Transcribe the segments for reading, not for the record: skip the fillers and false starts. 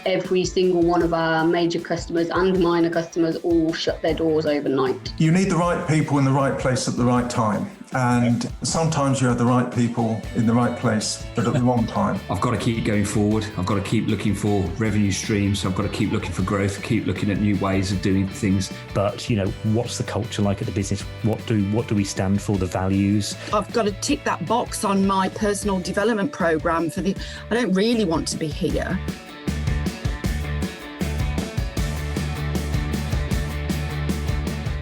every single one of our major customers and minor customers all shut their doors overnight. You need the right people in the right place at the right time. And sometimes you have the right people in the right place, but at the wrong time. I've got to keep going forward. I've got to keep looking for revenue streams. I've got to keep looking for growth, keep looking at new ways of doing things. But, what's the culture like at the business? What do we stand for, the values? I've got to tick that box on my personal development program I don't really want to be here.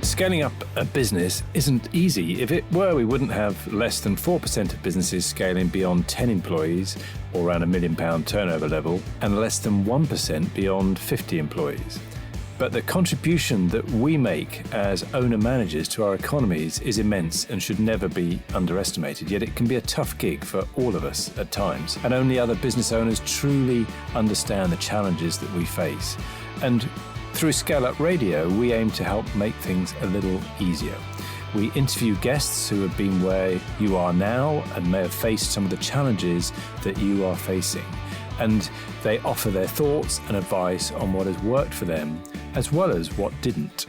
Scaling up a business isn't easy. If it were, we wouldn't have less than 4% of businesses scaling beyond 10 employees or around £1 million turnover level, and less than 1% beyond 50 employees. But the contribution that we make as owner-managers to our economies is immense and should never be underestimated. Yet it can be a tough gig for all of us at times, and only other business owners truly understand the challenges that we face. And through ScaleUp Radio, we aim to help make things a little easier. We interview guests who have been where you are now and may have faced some of the challenges that you are facing. And they offer their thoughts and advice on what has worked for them, as well as what didn't.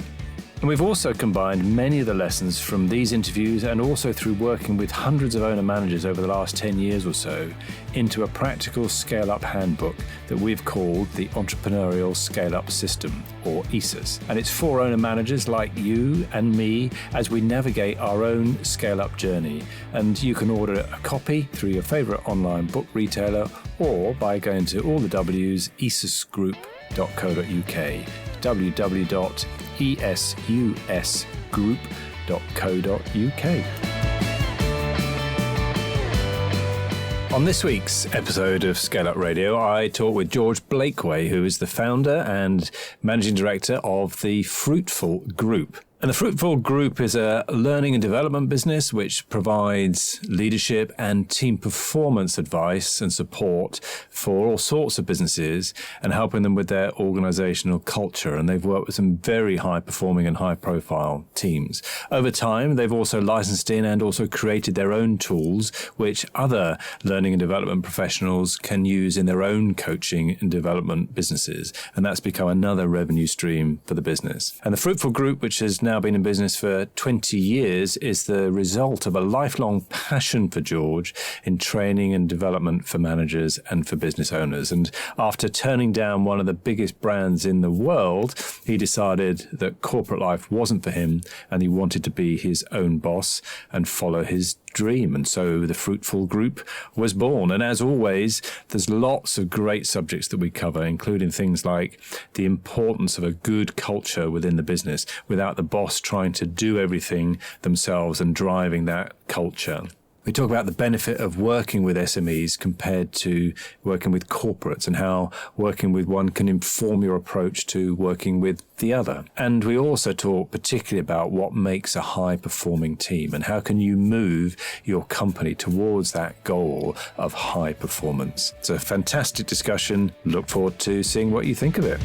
And we've also combined many of the lessons from these interviews and also through working with hundreds of owner managers over the last 10 years or so into a practical scale-up handbook that we've called the Entrepreneurial Scale-Up System, or ESUS. And it's for owner managers like you and me as we navigate our own scale-up journey. And you can order a copy through your favourite online book retailer or by going to all the W's, esusgroup.co.uk, www.esusgroup.co.uk. On this week's episode of ScaleUp Radio, I talk with George Blakeway, who is the founder and managing director of the Fruitful Group. And the Fruitful Group is a learning and development business which provides leadership and team performance advice and support for all sorts of businesses and helping them with their organisational culture. And they've worked with some very high-performing and high-profile teams. Over time, they've also licensed in and also created their own tools which other learning and development professionals can use in their own coaching and development businesses. And that's become another revenue stream for the business. And the Fruitful Group, which has now been in business for 20 years, is the result of a lifelong passion for George in training and development for managers and for business owners. And after turning down one of the biggest brands in the world, he decided that corporate life wasn't for him and he wanted to be his own boss and follow his dream. And so the Fruitful Group was born. And as always, there's lots of great subjects that we cover, including things like the importance of a good culture within the business without the boss trying to do everything themselves and driving that culture. We talk about the benefit of working with SMEs compared to working with corporates and how working with one can inform your approach to working with the other. And we also talk particularly about what makes a high-performing team and how can you move your company towards that goal of high performance. It's a fantastic discussion. Look forward to seeing what you think of it.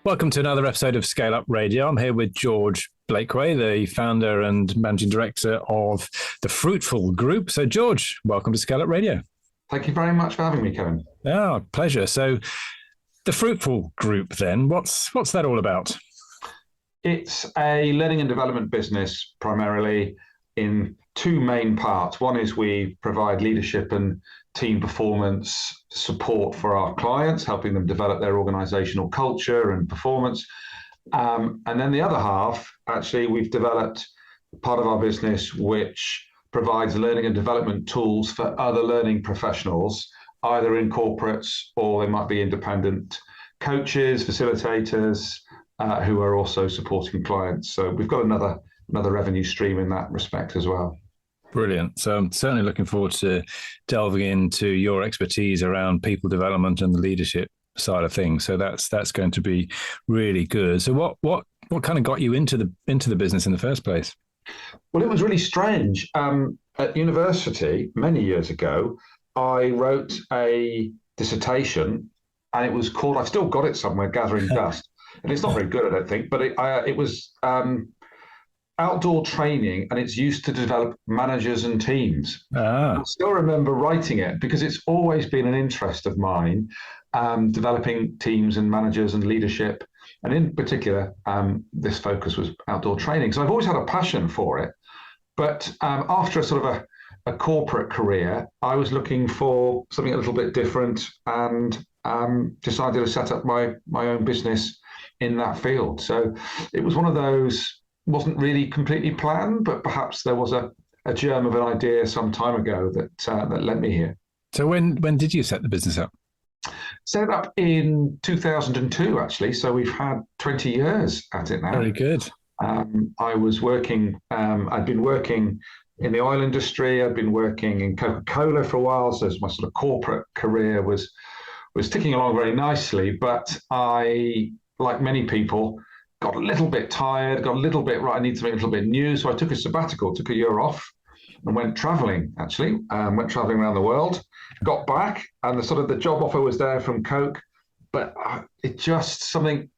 Welcome to another episode of ScaleUp Radio. I'm here with George Blakeway, the founder and managing director of the Fruitful Group. So, George, welcome to ScaleUp Radio. Thank you very much for having me, Kevin. Yeah, pleasure. So, the Fruitful Group, then, what's that all about? It's a learning and development business, primarily in two main parts. One is we provide leadership and team performance support for our clients, helping them develop their organizational culture and performance. And then the other half, actually, we've developed part of our business which provides learning and development tools for other learning professionals, either in corporates or they might be independent coaches, facilitators, who are also supporting clients. So we've got another revenue stream in that respect as well. Brilliant. So I'm certainly looking forward to delving into your expertise around people development and the leadership side of things. So that's going to be really good. So what kind of got you into the business in the first place? Well, it was really strange. At university many years ago, I wrote a dissertation, and it was called, I've still got it somewhere, Gathering Dust. And it's not very good, I don't think, but it was outdoor training, and it's used to develop managers and teams. I still remember writing it because it's always been an interest of mine, developing teams and managers and leadership. And in particular, this focus was outdoor training. So I've always had a passion for it. But after a sort of a corporate career, I was looking for something a little bit different, and decided to set up my own business in that field. So it was one of those, wasn't really completely planned, but perhaps there was a germ of an idea some time ago that led me here. So when did you set the business up? Set it up in 2002, actually. So we've had 20 years at it now. Very good. I was working, I'd been working in the oil industry. I'd been working in Coca-Cola for a while. So my sort of corporate career was ticking along very nicely. But I, like many people, got a little bit tired, got a little bit, right, I need something a little bit new. So I took a sabbatical, took a year off, and went traveling, actually. Went traveling around the world, got back, and the job offer was there from Coke. But it just something,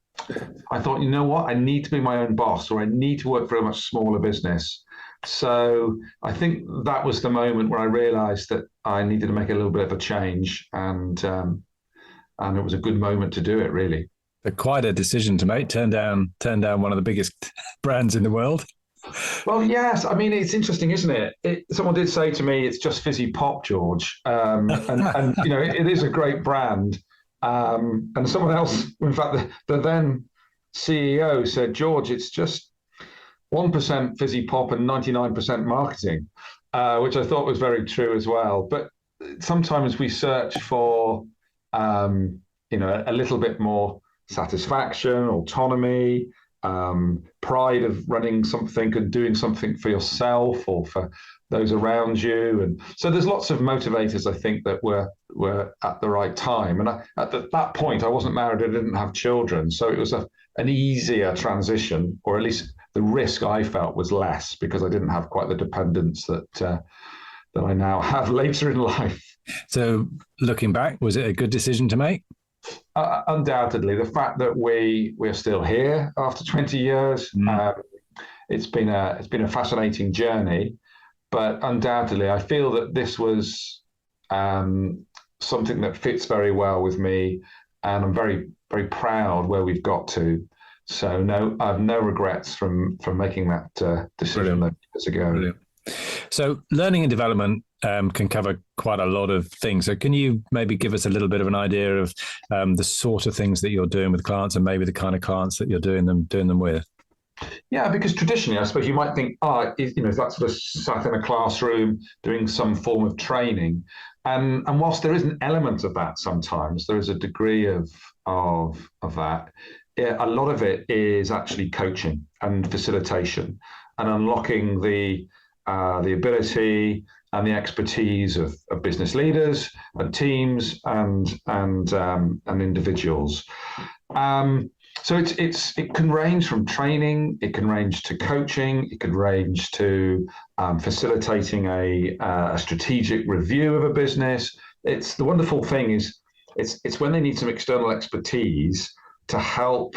I thought, you know what, I need to be my own boss, or I need to work for a much smaller business. So I think that was the moment where I realized that I needed to make a little bit of a change, and it was a good moment to do it, really. Quite a decision to make, turn down one of the biggest brands in the world. Well, yes. I mean, it's interesting, isn't it? Someone did say to me, it's just fizzy pop, George. And you know, it is a great brand. And someone else, in fact, the then CEO said, George, it's just 1% fizzy pop and 99% marketing, which I thought was very true as well. But sometimes we search for, you know, a little bit more satisfaction, autonomy, pride of running something and doing something for yourself or for those around you. And so there's lots of motivators, I think, that were at the right time. And at that point, I wasn't married, I didn't have children. So it was an easier transition, or at least the risk I felt was less, because I didn't have quite the dependence that I now have later in life. So looking back, was it a good decision to make? Undoubtedly, the fact that we're still here after 20 years, it's been a fascinating journey. But undoubtedly, I feel that this was something that fits very well with me, and I'm very, very proud where we've got to. So no, I have no regrets from making that decision years ago. Brilliant. So learning and development can cover quite a lot of things. So can you maybe give us a little bit of an idea of the sort of things that you're doing with clients, and maybe the kind of clients that you're doing them with? Yeah, because traditionally, I suppose you might think, you know, that sort of sat in a classroom doing some form of training, and whilst there is an element of that, sometimes there is a degree of that. A lot of it is actually coaching and facilitation, and unlocking the ability and the expertise of business leaders and teams and individuals. So it can range from training, it can range to coaching, it can range to facilitating a strategic review of a business. It's the wonderful thing is it's when they need some external expertise to help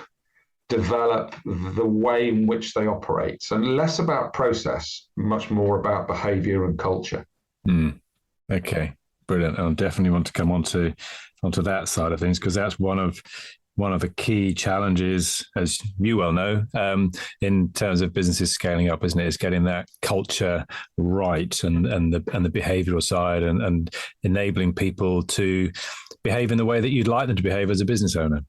develop the way in which they operate. So less about process, much more about behavior and culture. Okay, brilliant. I'll definitely want to come onto that side of things, because that's one of the key challenges, as you well know, in terms of businesses scaling up, isn't it? Is getting that culture right, and the behavioural side, and enabling people to behave in the way that you'd like them to behave as a business owner.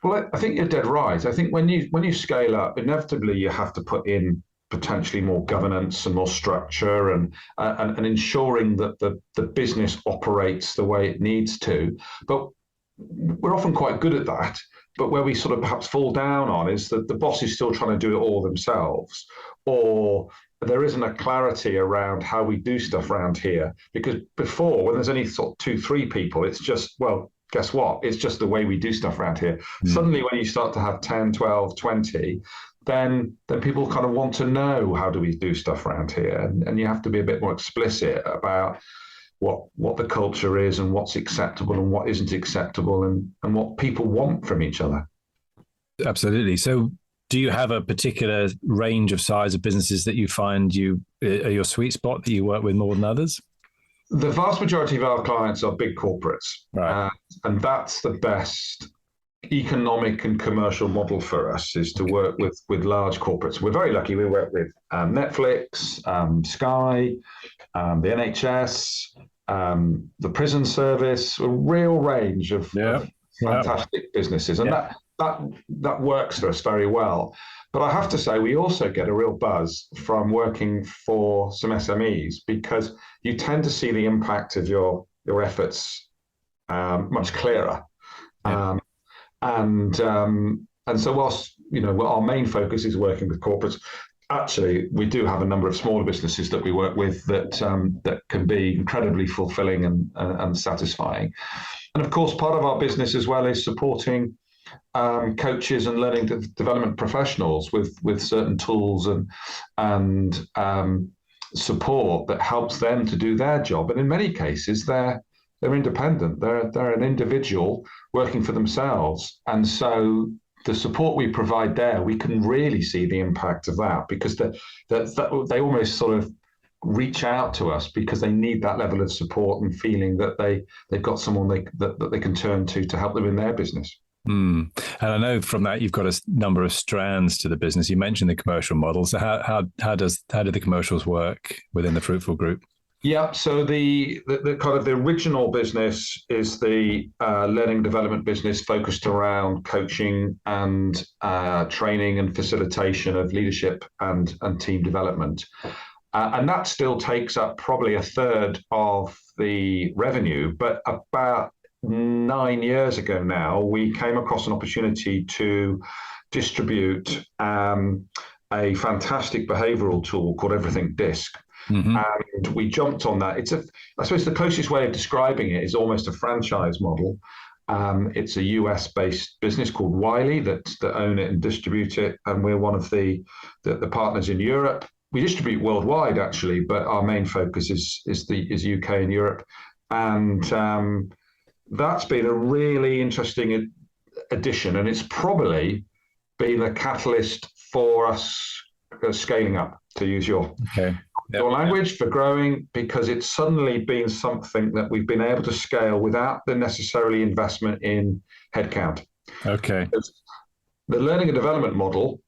Well, I think you're dead right. I think when you scale up, inevitably you have to put in potentially more governance and more structure, and ensuring that the business operates the way it needs to. But we're often quite good at that. But where we sort of perhaps fall down on is that the boss is still trying to do it all themselves, or there isn't a clarity around how we do stuff around here. Because before, when there's only sort of 2-3 people, it's just, well, guess what? It's just the way we do stuff around here. Suddenly, when you start to have 10, 12, 20, then people kind of want to know, how do we do stuff around here? And you have to be a bit more explicit about what the culture is, and what's acceptable and what isn't acceptable, and what people want from each other. Absolutely. So Do you have a particular range of size of businesses that you find are your sweet spot, that you work with more than others? The vast majority of our clients are big corporates, right? And that's the best economic and commercial model for us, is to work with large corporates. We're very lucky. We work with Netflix, Sky, the NHS, the prison service, a real range of fantastic businesses, and that works for us very well. But I have to say, we also get a real buzz from working for some SMEs, because you tend to see the impact of your efforts much clearer. Yeah. And so whilst, our main focus is working with corporates, actually we do have a number of smaller businesses that we work with that can be incredibly fulfilling and satisfying. And of course, part of our business as well is supporting coaches and learning development professionals with certain tools and support that helps them to do their job. And in many cases, they're independent. They're an individual working for themselves, and so the support we provide there, we can really see the impact of that, because they almost sort of reach out to us because they need that level of support and feeling that they've got someone that they can turn to help them in their business. And I know from that you've got a number of strands to the business. You mentioned the commercial model. So how do the commercials work within the Fruitful Group? Yeah, so the kind of the original business is the learning and development business focused around coaching and training and facilitation of leadership and team development. And that still takes up probably a third of the revenue. But about 9 years ago now, we came across an opportunity to distribute a fantastic behavioral tool called Everything Disc. Mm-hmm. And we jumped on that. I suppose the closest way of describing it is almost a franchise model. It's a US-based business called Wiley that own it and distribute it, and we're one of the partners in Europe. We distribute worldwide, actually, but our main focus is UK and Europe, and that's been a really interesting addition, and it's probably been a catalyst for us scaling up, to use your language, for growing, because it's suddenly been something that we've been able to scale without the necessarily investment in headcount. Okay. The learning and development model,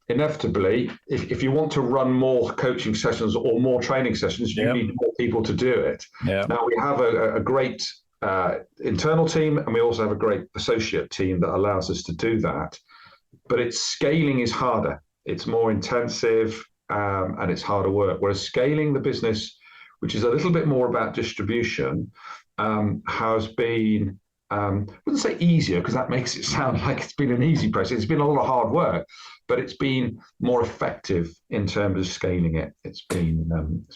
inevitably, if you want to run more coaching sessions or more training sessions, you need more people to do it. Yep. Now, we have a great internal team, and we also have a great associate team that allows us to do that. But scaling is harder. It's more intensive, and it's harder work. Whereas scaling the business, which is a little bit more about distribution, has been, I wouldn't say easier, because that makes it sound like it's been an easy process. It's been a lot of hard work, but it's been more effective in terms of scaling it. It's been,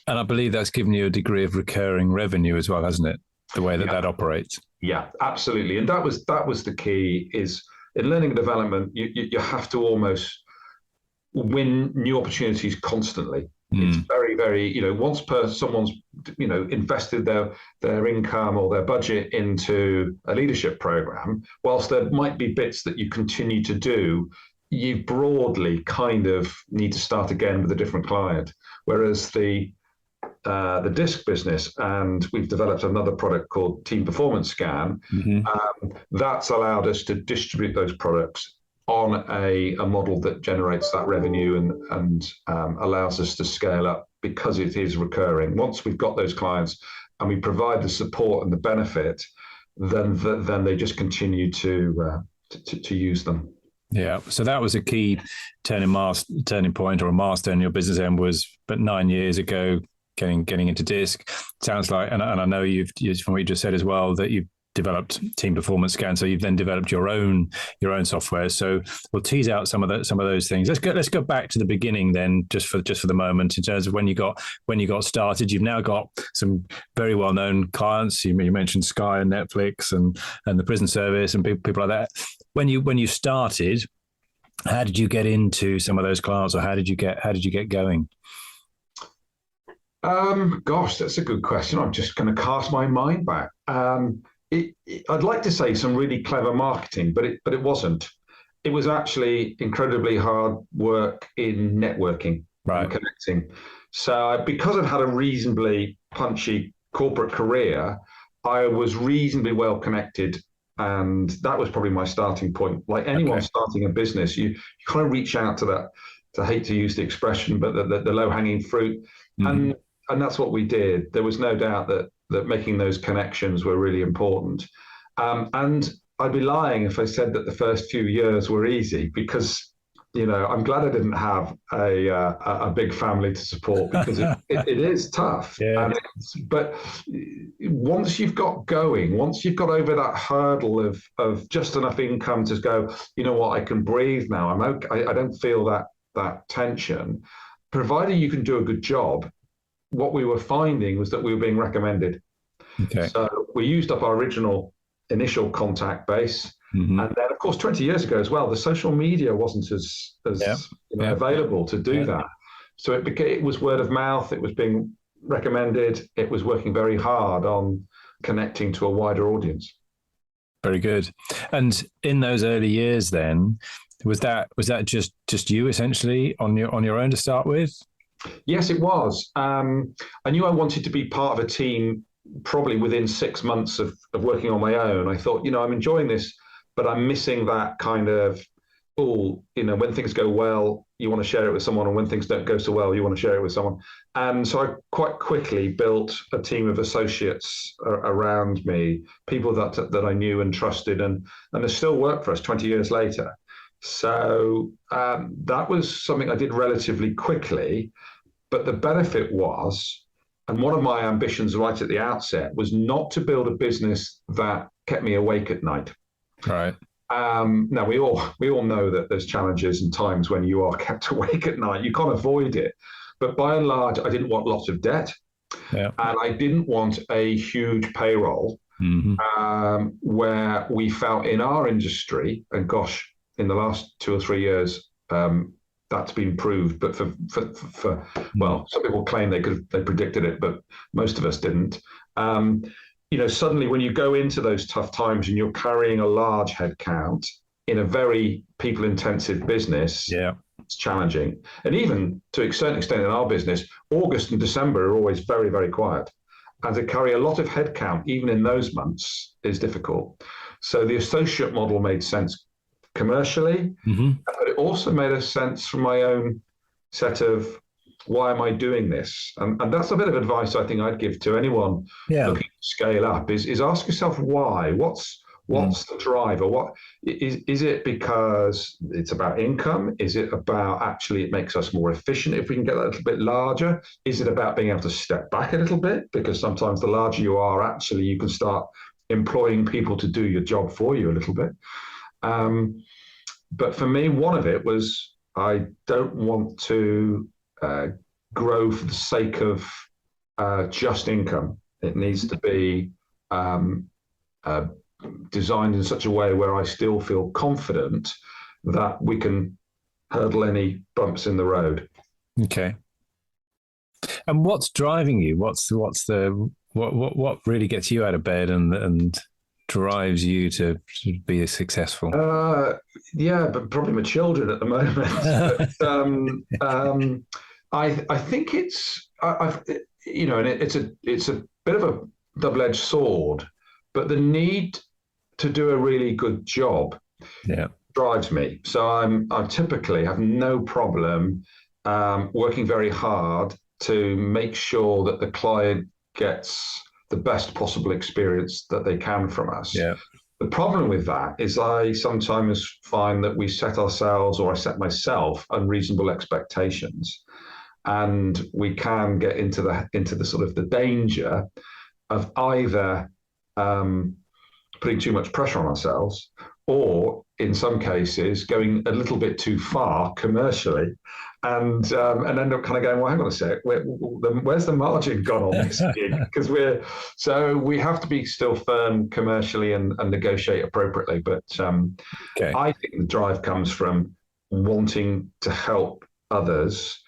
and I believe that's given you a degree of recurring revenue as well, hasn't it? The way that operates. Yeah, absolutely. And that was the key. Is in learning and development, you have to almost win new opportunities constantly. It's very, very, once someone's, invested their income or their budget into a leadership program, whilst there might be bits that you continue to do, you broadly kind of need to start again with a different client. Whereas the DISC business, and we've developed another product called Team Performance Scan, that's allowed us to distribute those products on a model that generates that revenue and allows us to scale up, because it is recurring. Once we've got those clients and we provide the support and the benefit, then they just continue to use them. Yeah, so that was a key turning point, or a milestone in your business end, was but 9 years ago, getting into DISC. Sounds like, and I know you've from what you just said as well, that you've developed Team Performance Scan, so you've then developed your own software. So we'll tease out some of those things. Let's go back to the beginning then, just for the moment, in terms of when you got started. You've now got some very well known clients. You mentioned Sky and Netflix and the prison service and people like that. When you started, how did you get into some of those clients, or how did you get going? Gosh, that's a good question. I'm just going to cast my mind back. I'd like to say some really clever marketing, but it wasn't. it was actually incredibly hard work in networking and connecting. So because I've had a reasonably punchy corporate career, I was reasonably well connected. And that was probably my starting point. Like anyone starting a business, you kind of reach out to that, I hate to use the expression, but the low-hanging fruit. And that's what we did. There was no doubt that making those connections were really important. And I'd be lying if I said that the first few years were easy, because, I'm glad I didn't have a big family to support, because it is tough. Yeah. But once you've got going, once you've got over that hurdle of just enough income to go, you know what, I can breathe now. I'm okay. I don't feel that tension. Provided you can do a good job, what we were finding was that we were being recommended. Okay. So we used up our initial contact base. And then, of course, 20 years ago as well, the social media wasn't as available to do that. So it was word of mouth. It was being recommended. It was working very hard on connecting to a wider audience. Very good. And in those early years, then, was that just you essentially on your own to start with? Yes, it was. I knew I wanted to be part of a team. Probably within 6 months of working on my own, I thought, I'm enjoying this, but I'm missing that kind of, when things go well, you want to share it with someone, and when things don't go so well, you want to share it with someone. And so I quite quickly built a team of associates around me, people that I knew and trusted, and they still work for us 20 years later. So that was something I did relatively quickly, but the benefit was, and one of my ambitions right at the outset was not to build a business that kept me awake at night. Right. Now we all know that there's challenges and times when you are kept awake at night. You can't avoid it. But by and large, I didn't want lots of debt. Yeah. And I didn't want a huge payroll where we felt in our industry, and gosh, in the last 2 or 3 years, that's been proved. But for some people claim they predicted it, but most of us didn't. Suddenly when you go into those tough times and you're carrying a large headcount in a very people-intensive business, it's challenging. And even to a certain extent in our business, August and December are always very, very quiet. And to carry a lot of headcount, even in those months, is difficult. So the associate model made sense commercially, but it also made a sense from my own set of, why am I doing this? And that's a bit of advice I think I'd give to anyone looking to scale up is ask yourself why. What's the driver? What is it because it's about income? Is it about actually it makes us more efficient if we can get a little bit larger? Is it about being able to step back a little bit? Because sometimes the larger you are, actually you can start employing people to do your job for you a little bit. But for me, one of it was I don't want to grow for the sake of just income. It needs to be designed in such a way where I still feel confident that we can hurdle any bumps in the road. Okay. And what's driving you? What really gets you out of bed and drives you to be successful? But probably my children at the moment. But, I think it's it's a bit of a double-edged sword, but the need to do a really good job drives me. So I typically have no problem working very hard to make sure that the client gets the best possible experience that they can from us. Yeah. The problem with that is I sometimes find that we set ourselves, or I set myself, unreasonable expectations. And we can get into the sort of the danger of either putting too much pressure on ourselves, or in some cases going a little bit too far commercially, and end up kind of going, well, hang on a sec, where's the margin gone on this gig? Because we have to be still firm commercially and negotiate appropriately. But I think the drive comes from wanting to help others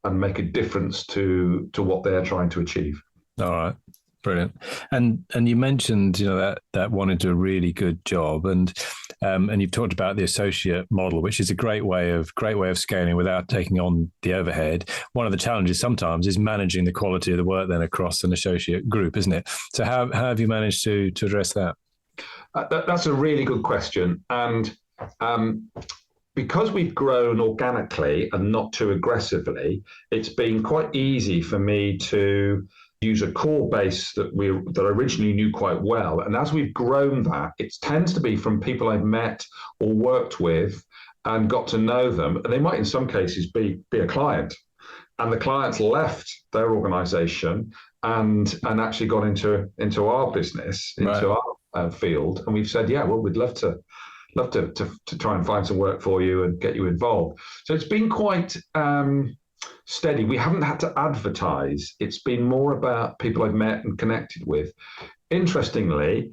and make a difference to what they're trying to achieve. All right, brilliant. And you mentioned that wanting to do a really good job, and And you've talked about the associate model, which is a great way of scaling without taking on the overhead. One of the challenges sometimes is managing the quality of the work then across an associate group, isn't it? So how have you managed to address that? That's a really good question. And because we've grown organically and not too aggressively, it's been quite easy for me to use a core base that I originally knew quite well. And as we've grown that, it tends to be from people I've met or worked with and got to know them. And they might in some cases be a client. And the clients left their organization and actually got into our business, into our field. And we've said, yeah, well, we'd love to try and find some work for you and get you involved. So it's been quite steady. We haven't had to advertise. It's been more about people I've met and connected with. Interestingly,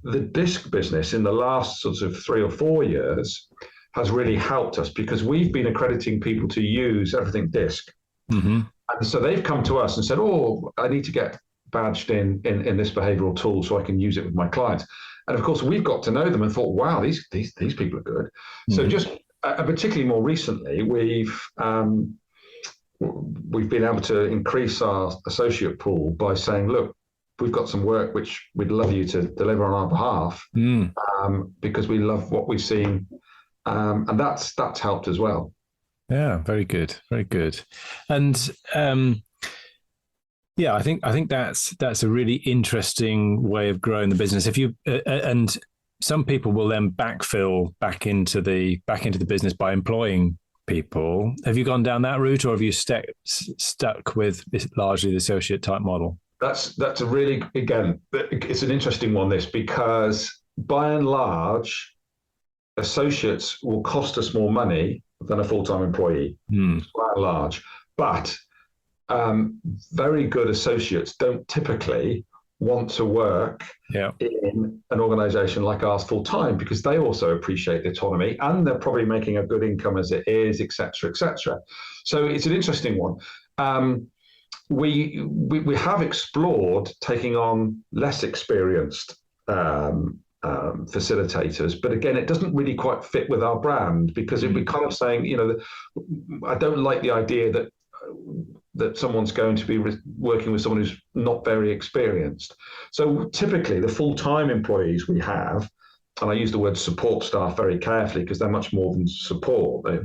the disc business in the last sort of 3 or 4 years has really helped us because we've been accrediting people to use everything disc. Mm-hmm. And so they've come to us and said, oh, I need to get badged in this behavioural tool so I can use it with my clients. And of course, we've got to know them and thought, wow, these people are good. Mm-hmm. So just particularly more recently, we've been able to increase our associate pool by saying, look, we've got some work which we'd love you to deliver on our behalf because we love what we've seen. And that's helped as well. Yeah, very good, very good. And yeah, I think that's a really interesting way of growing the business. If you and some people will then backfill back into the business by employing people. Have you gone down that route, or have you stuck with largely the associate type model? That's a really, again, it's an interesting one, this, because by and large, associates will cost us more money than a full-time employee, by and large. But very good associates don't typically want to work in an organisation like ours full-time because they also appreciate the autonomy and they're probably making a good income as it is, et cetera, et cetera. So it's an interesting one. We have explored taking on less experienced facilitators, but again, it doesn't really quite fit with our brand because it'd be kind of saying, I don't like the idea that someone's going to be working with someone who's not very experienced. So typically the full-time employees we have, and I use the word support staff very carefully because they're much more than support. They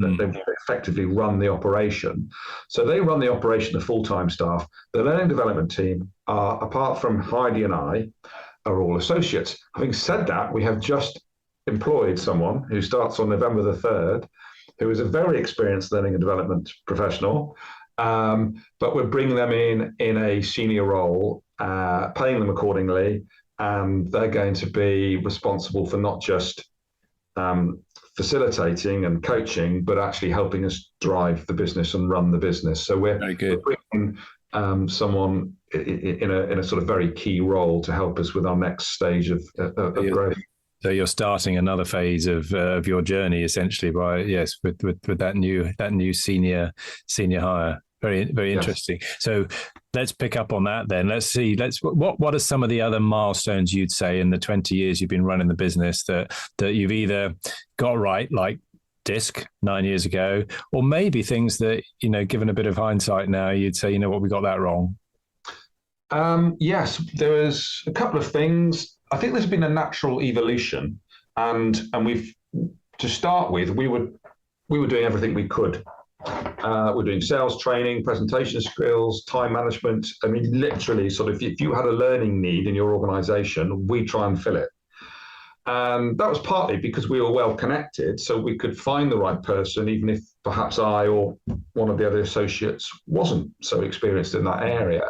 effectively run the operation. So they run the operation of full-time staff. The learning development team are, apart from Heidi and I, are all associates. Having said that, we have just employed someone who starts on November the 3rd, who is a very experienced learning and development professional, but we're bringing them in a senior role, paying them accordingly, and they're going to be responsible for not just facilitating and coaching, but actually helping us drive the business and run the business. So we're bringing someone in a sort of very key role to help us with our next stage of growth. So you're starting another phase of your journey, essentially, with that new senior hire. Very, very interesting. So let's pick up on that then. Let's see. What are some of the other milestones you'd say in the 20 years you've been running the business that you've either got right, like DISC 9 years ago, or maybe things that, given a bit of hindsight now, you'd say, we got that wrong? Yes, there was a couple of things. I think there's been a natural evolution, and we've, to start with, we were doing everything we could. We're doing sales training, presentation skills, time management. I mean, literally, sort of, if you had a learning need in your organization, we try and fill it. And that was partly because we were well connected, so we could find the right person, even if perhaps I or one of the other associates wasn't so experienced in that area.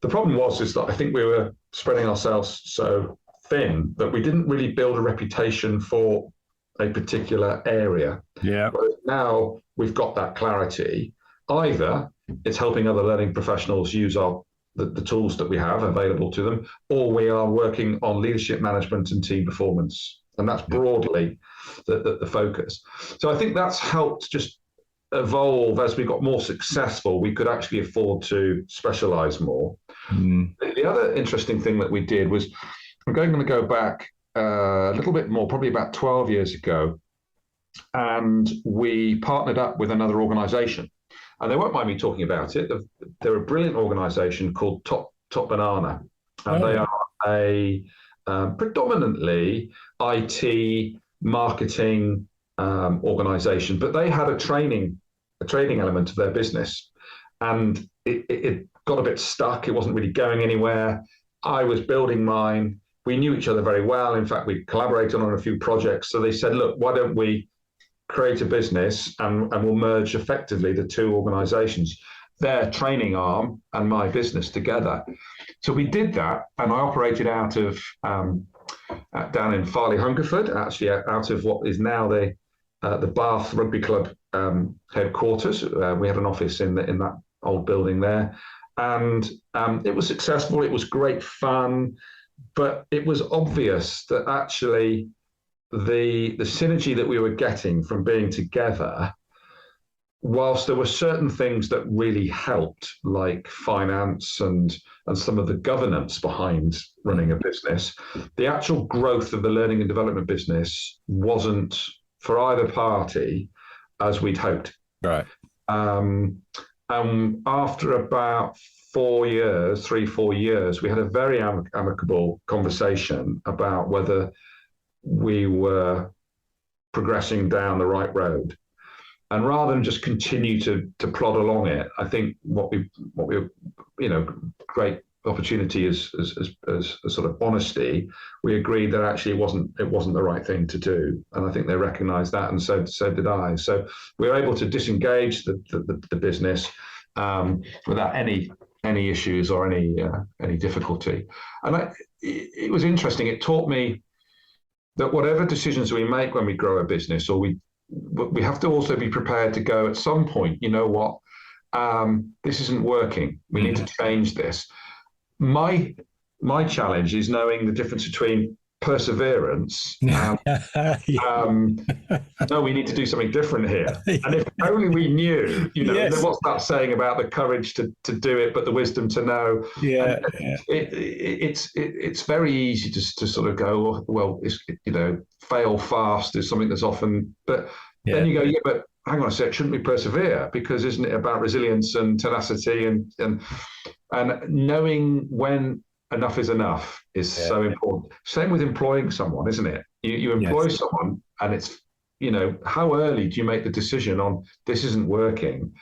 The problem is that I think we were spreading ourselves so thin that we didn't really build a reputation for a particular area. Yeah. Whereas now we've got that clarity. Either it's helping other learning professionals use the tools that we have available to them, or we are working on leadership management and team performance. And that's broadly the focus. So I think that's helped just evolve as we got more successful. We could actually afford to specialize more. The other interesting thing that we did was, we're going to go back a little bit more, probably about 12 years ago, and we partnered up with another organisation. And they won't mind me talking about it. They're a brilliant organisation called Top Banana, and they are a predominantly IT marketing organisation, but they had a training element of their business, and it got a bit stuck. It wasn't really going anywhere. I was building mine. We knew each other very well. In fact, we collaborated on a few projects. So they said, look, why don't we create a business and we'll merge effectively the two organizations, their training arm and my business together. So we did that, and I operated out of down in Farley Hungerford, actually out of what is now the Bath Rugby Club headquarters. We had an office in that old building there, and it was successful. It was great fun. But it was obvious that actually the synergy that we were getting from being together, whilst there were certain things that really helped, like finance and some of the governance behind running a business, the actual growth of the learning and development business wasn't for either party as we'd hoped. Right. After about 4 years, 3-4 years, we had a very amicable conversation about whether we were progressing down the right road. And rather than just continue to plod along it, I think what we great opportunity is sort of honesty. We agreed that actually it wasn't the right thing to do, and I think they recognised that, and so did I. So we were able to disengage the business without any issues or any difficulty. And it was interesting. It taught me that whatever decisions we make when we grow a business, or we have to also be prepared to go at some point, you know what, this isn't working. We need to change this. My challenge is knowing the difference between perseverance and no, we need to do something different here. And if only we knew, what's that saying about the courage to do it, but the wisdom to know? It's very easy to sort of go, well, fail fast is something that's often, but then you go, but hang on a sec, shouldn't we persevere? Because isn't it about resilience and tenacity and knowing when enough is enough is so important. Same with employing someone, isn't it? You employ someone, and it's, how early do you make the decision on this isn't working?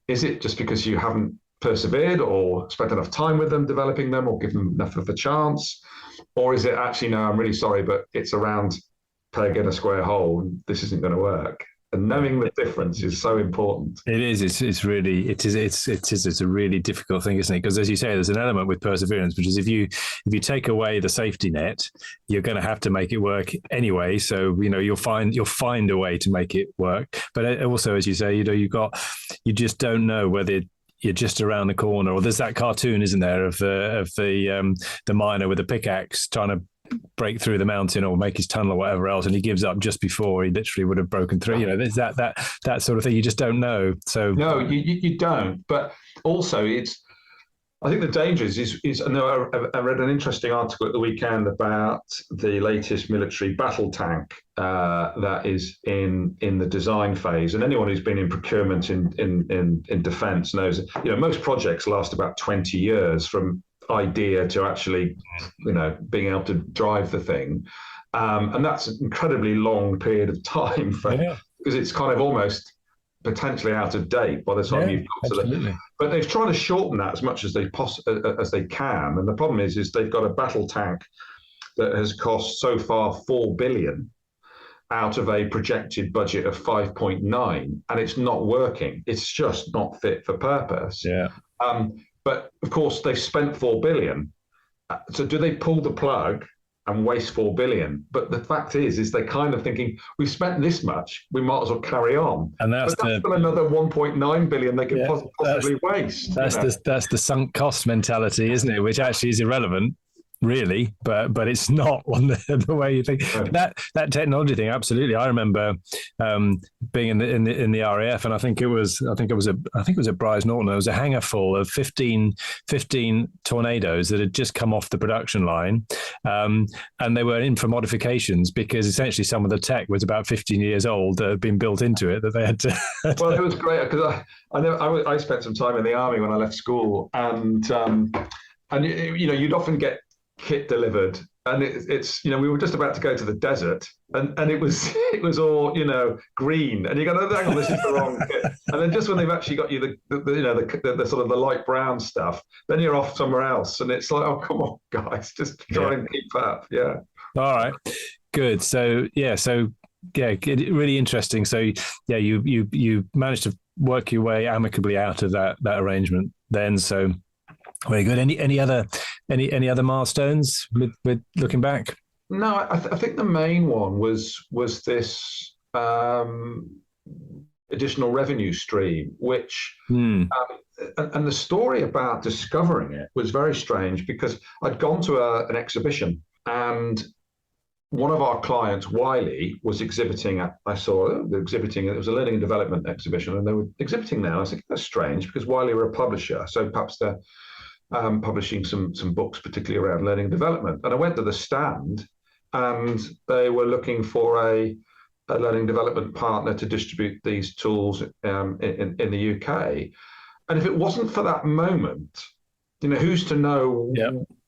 Is it just because you haven't persevered or spent enough time with them, developing them, or given them enough of a chance? Or is it actually, no, I'm really sorry, but it's a round peg in a square hole, and this isn't going to work? And knowing the difference is so important. It is. It's a really difficult thing, isn't it? Because as you say, there's an element with perseverance, which is if you take away the safety net, you're going to have to make it work anyway. So you'll find a way to make it work. But also, as you say, you just don't know whether you're just around the corner. Or there's that cartoon, isn't there, of the miner with a pickaxe trying to break through the mountain or make his tunnel or whatever else, and he gives up just before he literally would have broken through. There's that sort of thing. You just don't know. So no, you don't. But also, I think the danger is I know I read an interesting article at the weekend about the latest military battle tank that is in the design phase. And anyone who's been in procurement in defence knows that, most projects last about 20 years from idea to actually, being able to drive the thing. And that's an incredibly long period of time because it's kind of almost potentially out of date by the time you've got to the. But they've tried to shorten that as much as they can. And the problem is they've got a battle tank that has cost so far $4 billion out of a projected budget of 5.9, and it's not working. It's just not fit for purpose. Yeah. But of course, they've spent $4 billion. So do they pull the plug and waste $4 billion? But the fact is they're kind of thinking, we've spent this much, we might as well carry on. And that's still another $1.9 billion they could possibly waste. That's the sunk cost mentality, isn't it? Which actually is irrelevant. really, but it's not on the way you think. That technology thing, absolutely. I remember being in the RAF, and I think it was at Bryce Norton. There was a hangar full of 15 Tornadoes that had just come off the production line, and they were in for modifications because essentially some of the tech was about 15 years old that had been built into it that they had to. Well, it was great because I spent some time in the army when I left school, and you'd often get kit delivered, and it's we were just about to go to the desert, and it was all green, and you go, oh, hang on, this is the wrong kit. And then just when they've actually got you the sort of the light brown stuff, then you're off somewhere else, and it's like, oh, come on, guys, just try and keep up. Yeah. All right. Good. So really interesting. So yeah, you managed to work your way amicably out of that arrangement then. So very good. Any other milestones with looking back? No, I think the main one was this additional revenue stream, which and the story about discovering it was very strange because I'd gone to an exhibition, and one of our clients, Wiley, was exhibiting at, it was a learning and development exhibition, and they were exhibiting there. I was thinking, that's strange because Wiley were a publisher, so perhaps they're publishing some books, particularly around learning and development. And I went to the stand, and they were looking for a learning development partner to distribute these tools in the UK. And if it wasn't for that moment, who's to know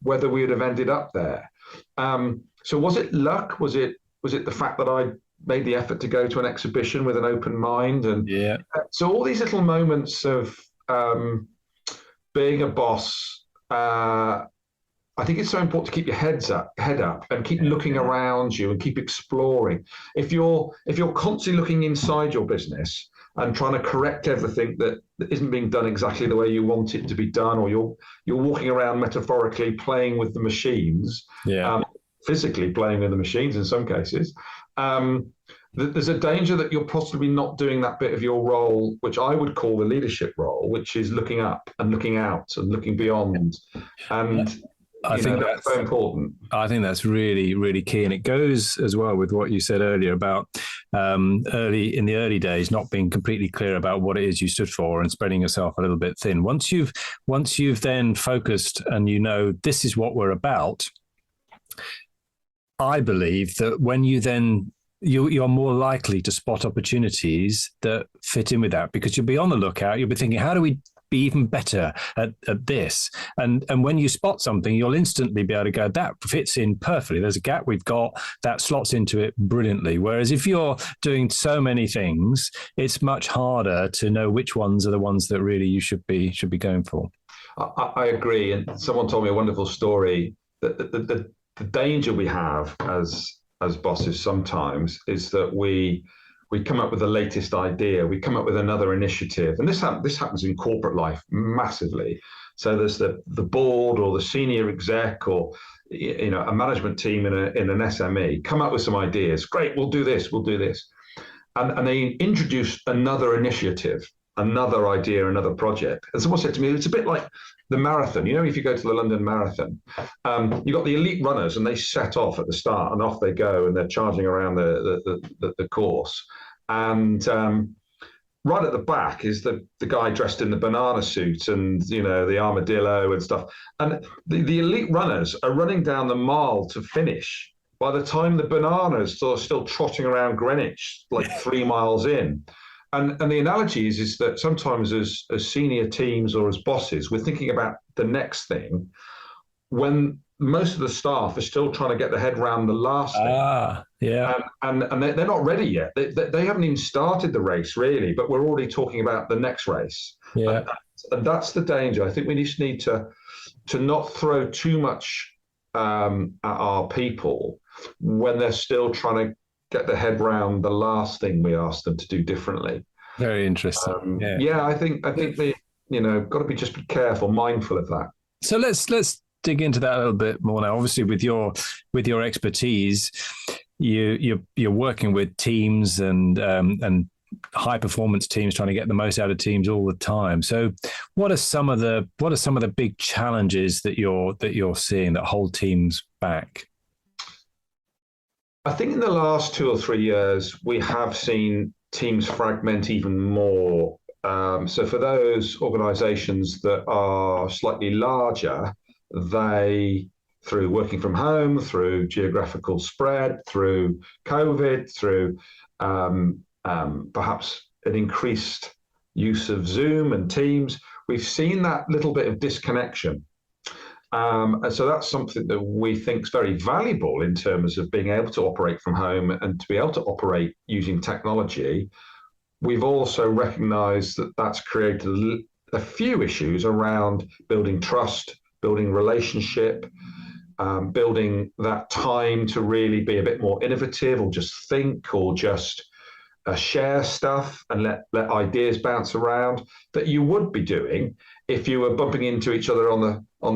whether we would have ended up there? So was it luck? Was it the fact that I made the effort to go to an exhibition with an open mind? And so all these little moments of being a boss, I think it's so important to keep your head up and keep looking around you and keep exploring. If you're constantly looking inside your business and trying to correct everything that isn't being done exactly the way you want it to be done, or you're walking around metaphorically playing with the machines, physically playing with the machines in some cases, there's a danger that you're possibly not doing that bit of your role, which I would call the leadership role, which is looking up and looking out and looking beyond. And I think that's so important. I think that's really, really key. And it goes as well with what you said earlier about in the early days, not being completely clear about what it is you stood for and spreading yourself a little bit thin. Once you've then focused and this is what we're about, I believe that when you then you're more likely to spot opportunities that fit in with that, because you'll be on the lookout. You'll be thinking, how do we be even better at this? And when you spot something, you'll instantly be able to go, that fits in perfectly. There's a gap we've got that slots into it brilliantly. Whereas if you're doing so many things, it's much harder to know which ones are the ones that really you should be going for. I agree. And someone told me a wonderful story that the danger we have as bosses sometimes is that we come up with the latest idea, we come up with another initiative, and this happens in corporate life massively. So there's the board or the senior exec or a management team in an SME come up with some ideas. Great, we'll do this, and they introduce another initiative, another idea, another project. And someone said to me, it's a bit like the marathon. If you go to the London Marathon, you've got the elite runners, and they set off at the start, and off they go, and they're charging around the course. And right at the back is the guy dressed in the banana suit and the armadillo and stuff. And the elite runners are running down the mile to finish by the time the bananas are still trotting around Greenwich, like 3 miles in. And the analogy is that sometimes as senior teams or as bosses, we're thinking about the next thing when most of the staff are still trying to get their head around the last thing. And they're not ready yet. They haven't even started the race really, but we're already talking about the next race. And that's the danger. I think we just need to not throw too much at our people when they're still trying to get their head round the last thing we asked them to do differently. Very interesting. I think they got to be careful, mindful of that. So let's dig into that a little bit more now. Obviously, with your expertise, you're working with teams and high performance teams trying to get the most out of teams all the time. So what are some of the big challenges that you're seeing that hold teams back? I think in the last 2 or 3 years, we have seen teams fragment even more. So for those organizations that are slightly larger, they, through working from home, through geographical spread, through COVID, through perhaps an increased use of Zoom and Teams, we've seen that little bit of disconnection. And so that's something that we think is very valuable in terms of being able to operate from home and to be able to operate using technology. We've also recognized that that's created a few issues around building trust, building relationship, building that time to really be a bit more innovative or just think or just share stuff and let ideas bounce around that you would be doing if you were bumping into each other on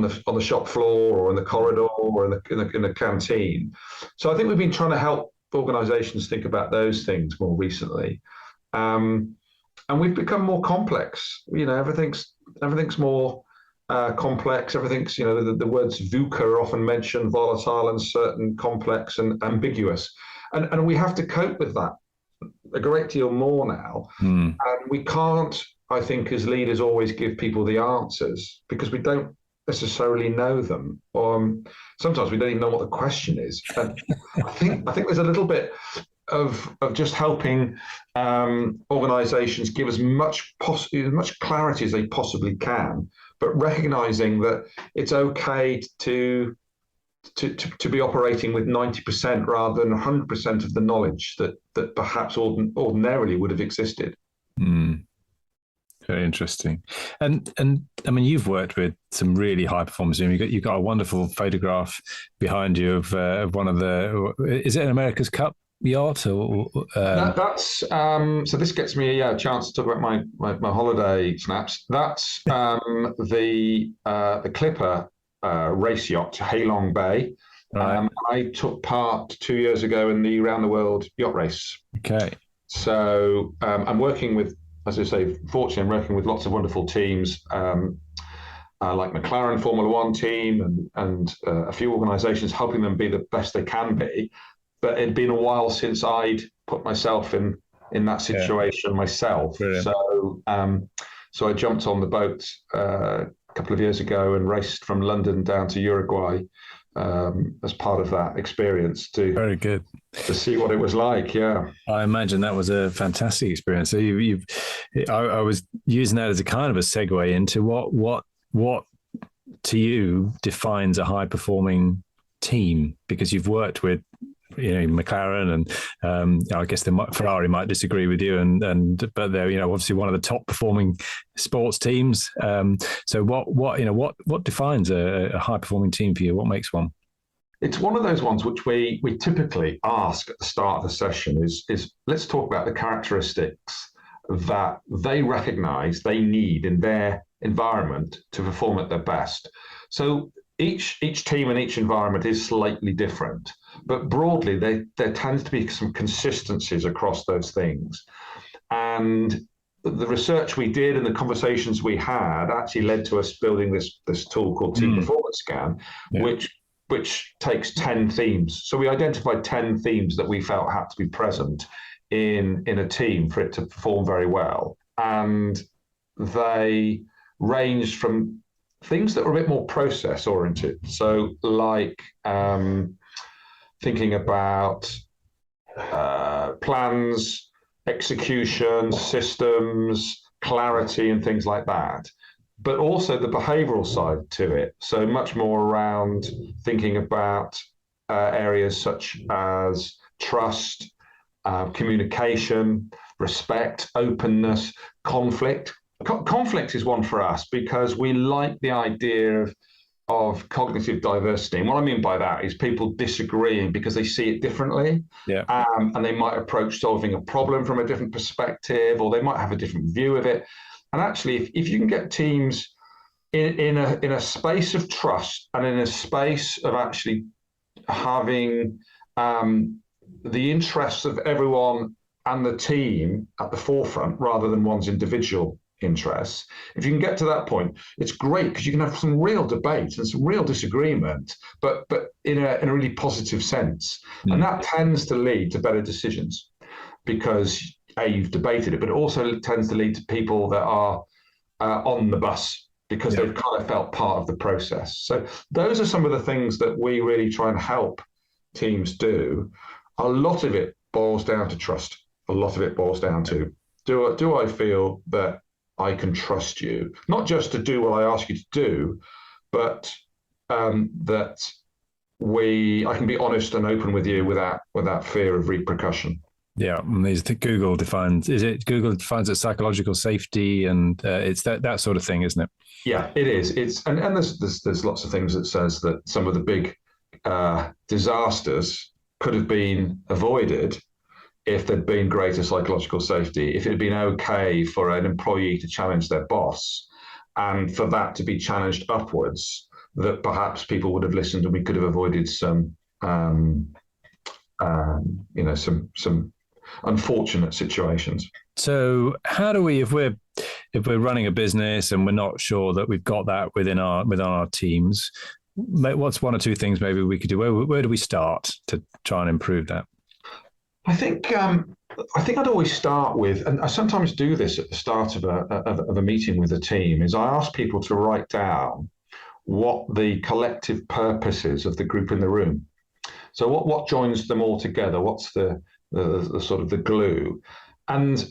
the shop floor or in the corridor or in the canteen. So I think we've been trying to help organizations think about those things more recently. And we've become more complex. Everything's more complex. Everything's, the words VUCA are often mentioned: volatile, uncertain, complex, and ambiguous. And we have to cope with that a great deal more now. And we can't, I think, as leaders, always give people the answers because we don't necessarily know them. Sometimes we don't even know what the question is. And I think there's a little bit of just helping organizations give as much clarity as they possibly can, but recognizing that it's okay to be operating with 90% rather than 100% of the knowledge that perhaps ordinarily would have existed. Very interesting. And I mean, you've worked with some really high performers. You've got a wonderful photograph behind you of one of is it an America's Cup yacht? Or that's so this gets me a chance to talk about my holiday snaps. That's the Clipper race yacht, Halong Bay. Right. I took part 2 years ago in the Round the World Yacht Race. Okay. So I'm working with, as I say, fortunately, I'm working with lots of wonderful teams, like McLaren Formula One team and a few organisations, helping them be the best they can be. But it'd been a while since I'd put myself in that situation myself. Brilliant. So I jumped on the boat a couple of years ago and raced from London down to Uruguay as part of that experience very good to see what it was like. Yeah, I imagine that was a fantastic experience. So I was using that as a kind of a segue into what to you defines a high performing team, because you've worked with McLaren and I guess Ferrari might disagree with you, but they're obviously one of the top performing sports teams. So what defines a high performing team for you? What makes one? It's one of those ones which we typically ask at the start of the session is let's talk about the characteristics that they recognise they need in their environment to perform at their best. So each team and each environment is slightly different, but broadly there tends to be some consistencies across those things. And the research we did and the conversations we had actually led to us building this tool called Team Performance Scan, which takes 10 themes. So we identified 10 themes that we felt had to be present in a team for it to perform very well. And they ranged from things that were a bit more process oriented. So like thinking about plans, execution, systems, clarity, and things like that. But also the behavioral side to it. So much more around thinking about areas such as trust, communication, respect, openness, conflict. Conflict is one for us because we like the idea of cognitive diversity. And what I mean by that is people disagreeing because they see it differently. Yeah. And they might approach solving a problem from a different perspective, or they might have a different view of it. And actually, if you can get teams in a space of trust and in a space of actually having the interests of everyone and the team at the forefront rather than one's individual interests. If you can get to that point, it's great because you can have some real debate and some real disagreement, but in a really positive sense. And that tends to lead to better decisions because you've debated it, but it also tends to lead to people that are on the bus because they've kind of felt part of the process. So those are some of the things that we really try and help teams do. A lot of it boils down to trust. A lot of it boils down to, do I feel that I can trust you, not just to do what I ask you to do, but that I can be honest and open with you without fear of repercussion. Yeah, and Google defines it psychological safety, and it's that sort of thing, isn't it? Yeah, it is. And there's lots of things that says that some of the big disasters could have been avoided if there'd been greater psychological safety, if it had been okay for an employee to challenge their boss and for that to be challenged upwards, that perhaps people would have listened and we could have avoided some unfortunate situations. So how do we, if we're running a business and we're not sure that we've got that within our teams, what's one or two things maybe we could do? Where do we start to try and improve that? I think I'd always start with, and I sometimes do this at the start of a meeting with a team, is I ask people to write down what the collective purpose is of the group in the room. So what joins them all together? What's the sort of the glue? And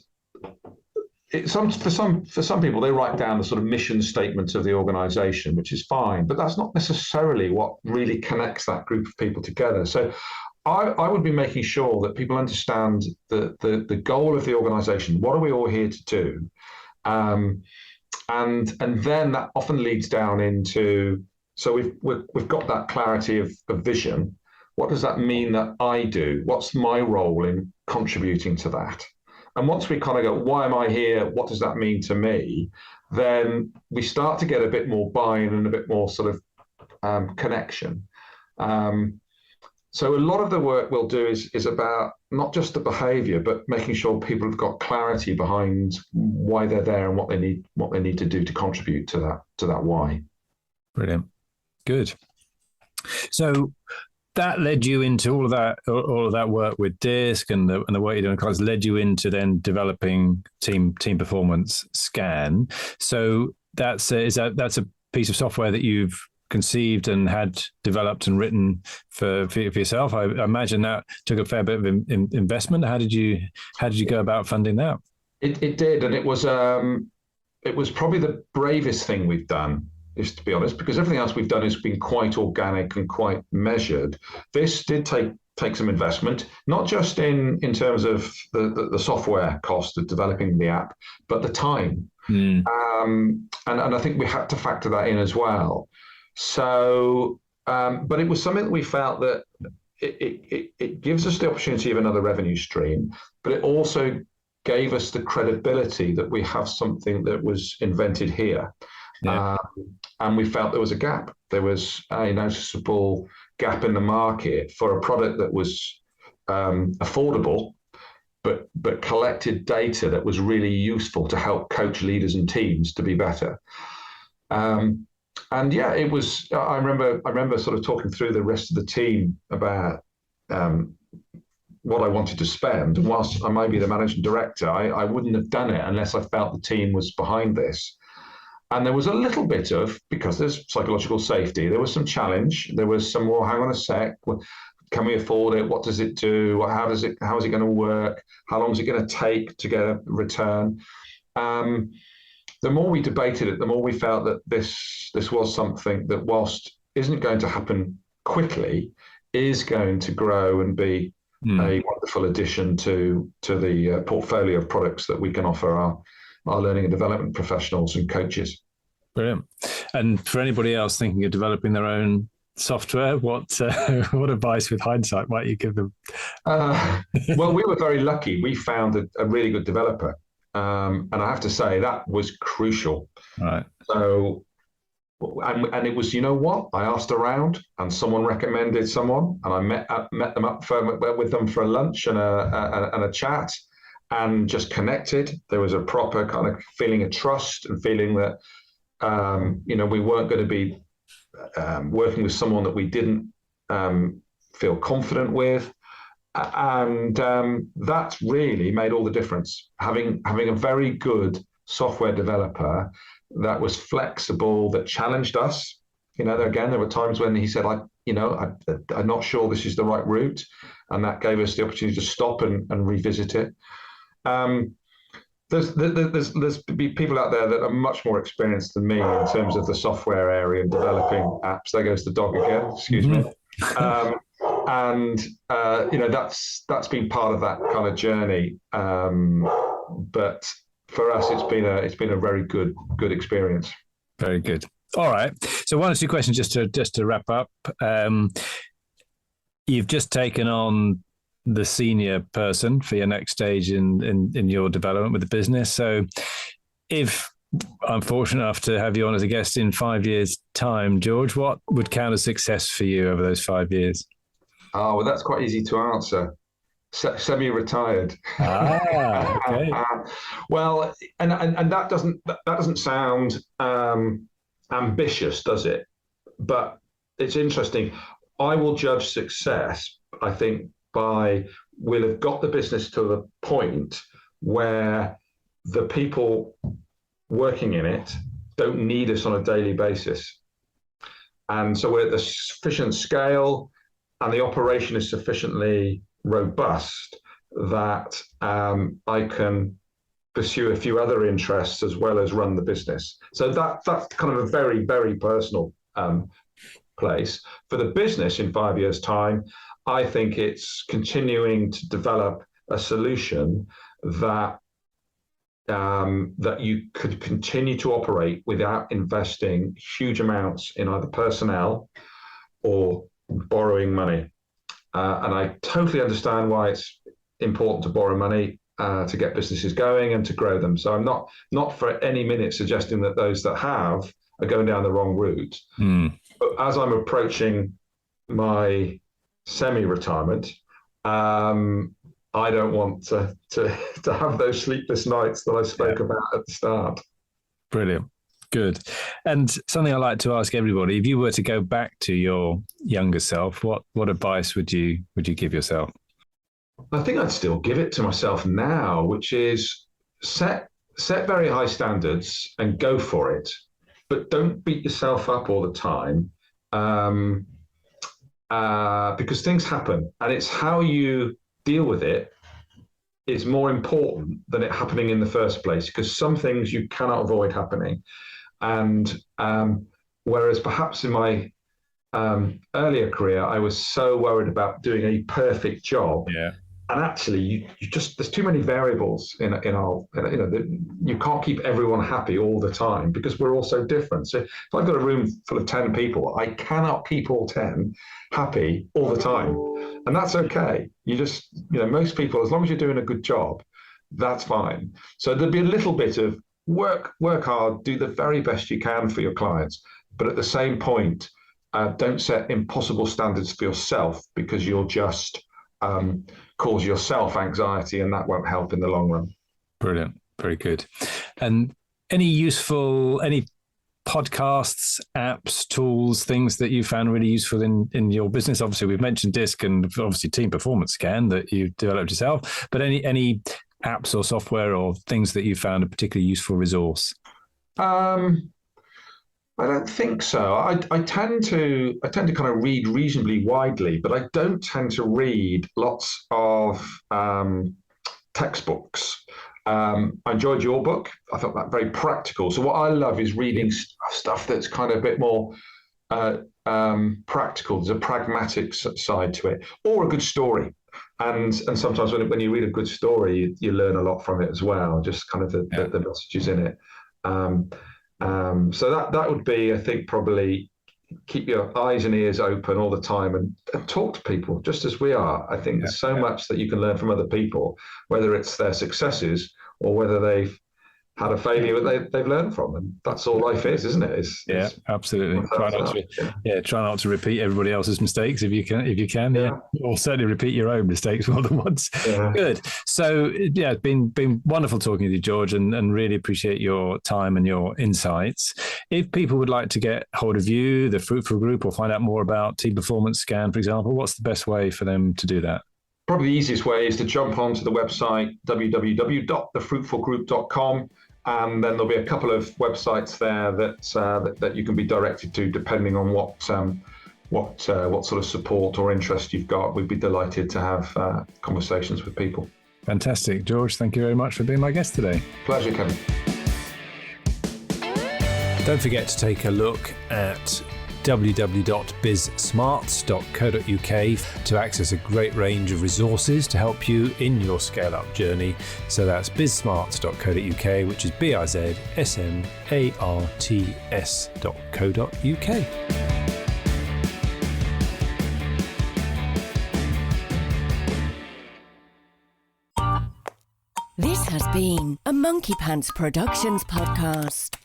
for some people, they write down the sort of mission statement of the organisation, which is fine, but that's not necessarily what really connects that group of people together. So I would be making sure that people understand the goal of the organisation. What are we all here to do? And then that often leads down into, so we've got that clarity of vision. What does that mean that I do? What's my role in contributing to that? And once we kind of go, why am I here? What does that mean to me? Then we start to get a bit more buy-in and a bit more sort of connection. So a lot of the work we'll do is about not just the behaviour, but making sure people have got clarity behind why they're there and what they need to do to contribute to that why. Brilliant, good. So that led you into all of that work with DISC and the work you're doing, because led you into then developing team performance scan. So that's a piece of software that you've conceived and had developed and written for yourself. I imagine that took a fair bit of investment. How did you go about funding that? It did, and it was probably the bravest thing we've done, is to be honest, because everything else we've done has been quite organic and quite measured. This did take some investment, not just in terms of the software cost of developing the app, but the time. And I think we had to factor that in as well. So, but it was something that we felt that it gives us the opportunity of another revenue stream, but it also gave us the credibility that we have something that was invented here. Yeah. And we felt there was a gap. There was a noticeable gap in the market for a product that was affordable, but collected data that was really useful to help coach leaders and teams to be better. And yeah, it was. I remember sort of talking through the rest of the team about what I wanted to spend. And whilst I might be the managing director, I wouldn't have done it unless I felt the team was behind this. And there was a little bit of, because there's psychological safety, there was some challenge. There was some, well, hang on a sec. Can we afford it? What does it do? How is it going to work? How long is it going to take to get a return? The more we debated it, the more we felt that this was something that, whilst isn't going to happen quickly, is going to grow and be a wonderful addition to the portfolio of products that we can offer our learning and development professionals and coaches. Brilliant. And for anybody else thinking of developing their own software, what advice with hindsight might you give them? Well, we were very lucky. We found a really good developer. And I have to say that was crucial. Right. So, and it was, you know what? I asked around, and someone recommended someone, and I met them up with them for a lunch and a chat, and just connected. There was a proper kind of feeling of trust and feeling that, we weren't going to be working with someone that we didn't feel confident with. And that's really made all the difference. Having a very good software developer that was flexible, that challenged us. There were times when he said, I'm not sure this is the right route. And that gave us the opportunity to stop and revisit it. There's people out there that are much more experienced than me in terms of the software area and developing apps. There goes the dog again, excuse me. That's been part of that kind of journey. But for us, it's been a very good experience. Very good. All right. So one or two questions just to wrap up. You've just taken on the senior person for your next stage in your development with the business. So if I'm fortunate enough to have you on as a guest in 5 years' time, George, what would count as success for you over those 5 years? Oh, well, that's quite easy to answer. Semi-retired. Okay. Well, and that doesn't sound ambitious, does it? But it's interesting. I will judge success, I think, we'll have got the business to the point where the people working in it don't need us on a daily basis. And so we're at the sufficient scale and the operation is sufficiently robust that I can pursue a few other interests as well as run the business. So that's kind of a very, very personal place. For the business in 5 years' time, I think it's continuing to develop a solution that you could continue to operate without investing huge amounts in either personnel or borrowing money. And I totally understand why it's important to borrow money to get businesses going and to grow them. So I'm not for any minute suggesting that those that have are going down the wrong route. But as I'm approaching my semi-retirement, I don't want to have those sleepless nights that I spoke about at the start. Brilliant. Good. And something I like to ask everybody, if you were to go back to your younger self, what advice would you give yourself? I think I'd still give it to myself now, which is set very high standards and go for it, but don't beat yourself up all the time, because things happen, and it's how you deal with it is more important than it happening in the first place, because some things you cannot avoid happening. And whereas perhaps in my earlier career, I was so worried about doing a perfect job. Yeah. And actually, you just, there's too many variables in our, you can't keep everyone happy all the time because we're all so different. So if I've got a room full of 10 people, I cannot keep all 10 happy all the time. And that's okay. You just, most people, as long as you're doing a good job, that's fine. So there'd be a little bit of work hard, do the very best you can for your clients. But at the same point, don't set impossible standards for yourself, because you'll just cause yourself anxiety, and that won't help in the long run. Brilliant. Very good. And any podcasts, apps, tools, things that you found really useful in your business? Obviously, we've mentioned DISC and obviously Team Performance Scan that you developed yourself, but any apps or software or things that you found a particularly useful resource? I don't think so. I tend to kind of read reasonably widely, but I don't tend to read lots of textbooks. I enjoyed your book. I thought that very practical. So what I love is reading stuff that's kind of a bit more practical. There's a pragmatic side to it, or a good story. And sometimes when you read a good story, you learn a lot from it as well, just kind of the messages in it. So that would be, I think, probably keep your eyes and ears open all the time and talk to people just as we are. I think there's so much that you can learn from other people, whether it's their successes or whether they've had a failure that they've learned from, and that's all life is, isn't it? Absolutely. Try not to repeat everybody else's mistakes if you can, or certainly repeat your own mistakes more than once. Yeah. Good. So it's been wonderful talking with you, George, and really appreciate your time and your insights. If people would like to get hold of you, the Fruitful Group, or find out more about Team Performance Scan, for example, what's the best way for them to do that? Probably the easiest way is to jump onto the website www.thefruitfulgroup.com, and then there'll be a couple of websites there that you can be directed to depending on what sort of support or interest you've got. We'd be delighted to have conversations with people. Fantastic. George, thank you very much for being my guest today. Pleasure, Kevin. Don't forget to take a look at www.bizsmarts.co.uk to access a great range of resources to help you in your scale-up journey. So that's bizsmarts.co.uk, which is bizsmarts.co.uk. This has been a Monkey Pants Productions podcast.